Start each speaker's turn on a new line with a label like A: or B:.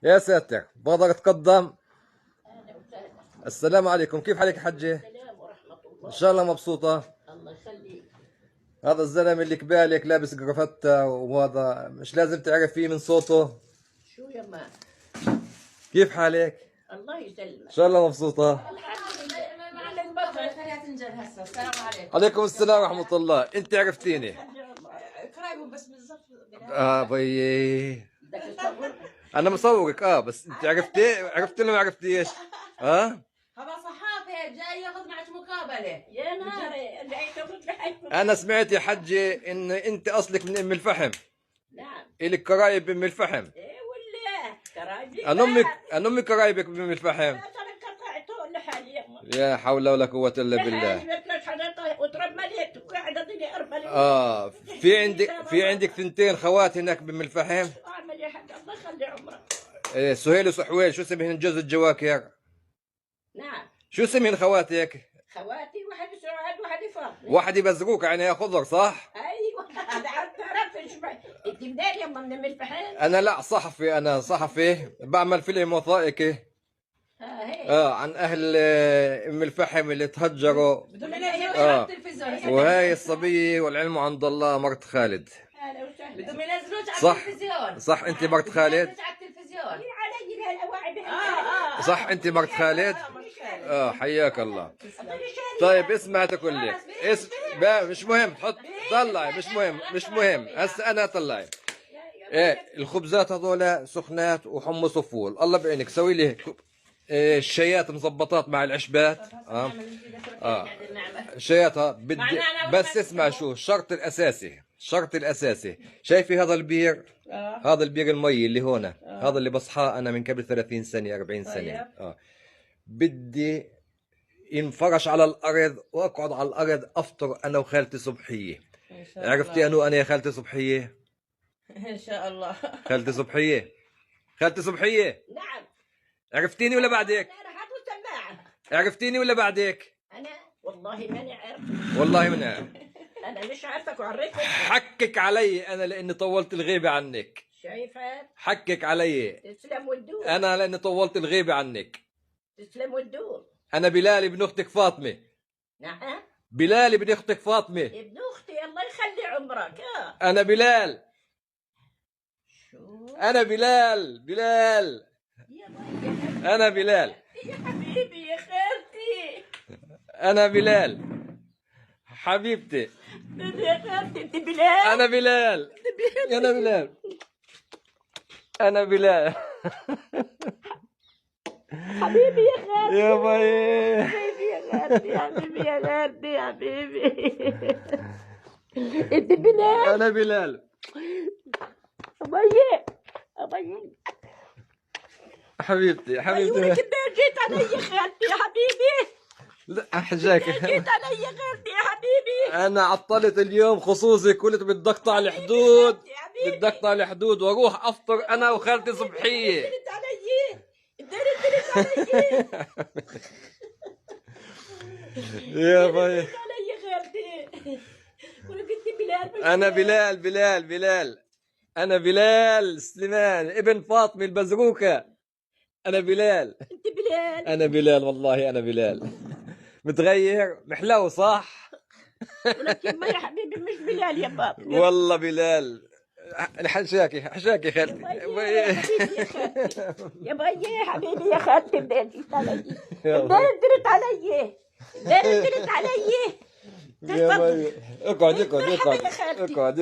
A: يا ساتر، بقدر اتقدم.
B: اهلا وسهلا.
A: السلام عليكم، كيف حالك حجة؟
B: السلام ورحمة
A: ان
B: الله.
A: شاء الله مبسوطة.
B: الله يخليك.
A: هذا الزلمة اللي كبالك لابس جرافته، وهذا مش لازم تعرفيه من صوته.
B: شو يما؟
A: كيف حالك؟
B: الله
A: ان
B: يسلمك.
A: شاء الله مبسوطة.
B: الحمد لله. معلم بطل. خليها تنجل هسه. السلام عليكم.
A: عليكم السلام ورحمة الله، انت عرفتيني.
B: قرايبهم بس بالضبط.
A: بيي.
B: بدك تصور؟
A: انا مصورك، بس انت عرفتي ولا ما عرفتيش؟ ها؟
C: هذا صحافي جاي ياخذ معك مقابله.
B: يا ناري اللي تاخذ بحيث.
A: انا سمعت يا حجة ان انت اصلك من ام الفحم.
B: نعم.
A: الك قرايب بام الفحم.
B: ايه ولا كراجي.
A: انا امي قرايبك بام الفحم.
B: انا قطعته لحالي يما.
A: يا حول ولا قوة الا بالله.
B: لحالي بطلت حضرتك وترملت وقاعدة ضلي ارمل.
A: في عندك ثنتين خوات هناك بام الفحم.
B: اعمل يا حاج الله يخلي عمرك.
A: سهيل وسحويل، شو اسمهن جوز الجواكر؟
B: نعم.
A: شو اسمهن خواتك؟
B: خواتي واحد سعاد واحد فاطمه.
A: واحد يبزقوك عينيها خضر، صح؟
B: ايوه هذا تعرف شو انت منين يما من الفحم؟
A: انا لا صحفي، انا صحفي بعمل فيلم وثائقي.
B: هيك.
A: عن اهل ام الفحم اللي تهجروا.
C: بدهم ينزلوها على التلفزيون.
A: وهاي الصبية والعلم عند الله مرت خالد.
B: اهلا وسهلا.
C: بدهم ينزلوك على
A: صح.
C: التلفزيون.
A: صح، انت مرت خالد؟
C: ينزلوك على التلفزيون.
B: علي بهالاواعي
A: صح، انت مرت خالد؟ حياك الله. طيب اسمع تقول لك مش مهم تحط، طلعي، مش مهم هسه انا طلعي. الخبزات هذول سخنات وحمص وفول، الله بعينك سوي لي الشيات مزبطات مع العشبات. شياتها بدي، بس اسمع شو الشرط الاساسي. شايفي هذا البير؟ هذا البير المي اللي هون، هذا اللي بصحاه انا من قبل 30 سنة 40 سنة. بدي ينفرش على الارض واقعد على الارض افطر انا وخالتي صبحيه. عرفتي انا يا خالتي صبحيه؟
C: ان شاء الله.
A: خالتي صبحيه.
B: نعم.
A: عرفتيني ولا بعدك؟
B: انا حاطط سماعه.
A: عرفتيني ولا بعدك؟
B: انا والله ماني عارف.
A: والله من عارف.
B: انا مش عارفك وعرفتك.
A: حكك علي انا لاني طولت الغيبه عنك.
B: شايفك؟
A: حكك علي
B: تسلم وتدور.
A: انا لاني طولت الغيبه عنك.
B: تسلم وتدور.
A: انا بلال ابن اختك فاطمه.
B: نعم.
A: بلال ابن اختك فاطمه.
B: ابن اختي الله يخلي عمرك.
A: انا بلال.
B: شو؟
A: انا بلال.
B: يا باي.
A: انا بلال.
B: يا حبيبي يا خالتي.
A: انا بلال حبيبتي.
B: يا خالتي انت بلال.
A: انا بلال. انا بلال. انا بلال.
B: حبيبي يا خالتي.
A: يا باي.
B: حبيبي يا خالتي. حبيبي يا خالتي. حبيبي. انت بلال.
A: انا بلال.
B: ابي. ابي.
A: حبيبتي
B: عيونك انت جيت علي يا خالتي يا حبيبي.
A: لا حجاك.
B: جيت علي يا خالتي يا حبيبي.
A: انا عطلت اليوم خصوصي، قلت بدي اقطع الحدود،
B: حبيبي.
A: بدي اقطع الحدود واروح افطر انا وخالتي صبحيه.
B: درت علي. درت علي.
A: يا باي.
B: درت علي يا خالتي. وانا قلت بلال.
A: انا بلال. انا بلال سليمان ابن فاطمه البزروكه. انا بلال.
B: انت بلال.
A: انا بلال، والله انا بلال. متغير محلو صح؟
B: ولكن ما يا حبيبي مش بلال يا بابا.
A: والله بلال. حشاكي خالتي.
B: يا باي يا حبيبي يا خالتي. درت علي. درت علي. درت علي.
A: يا باي. اقعد.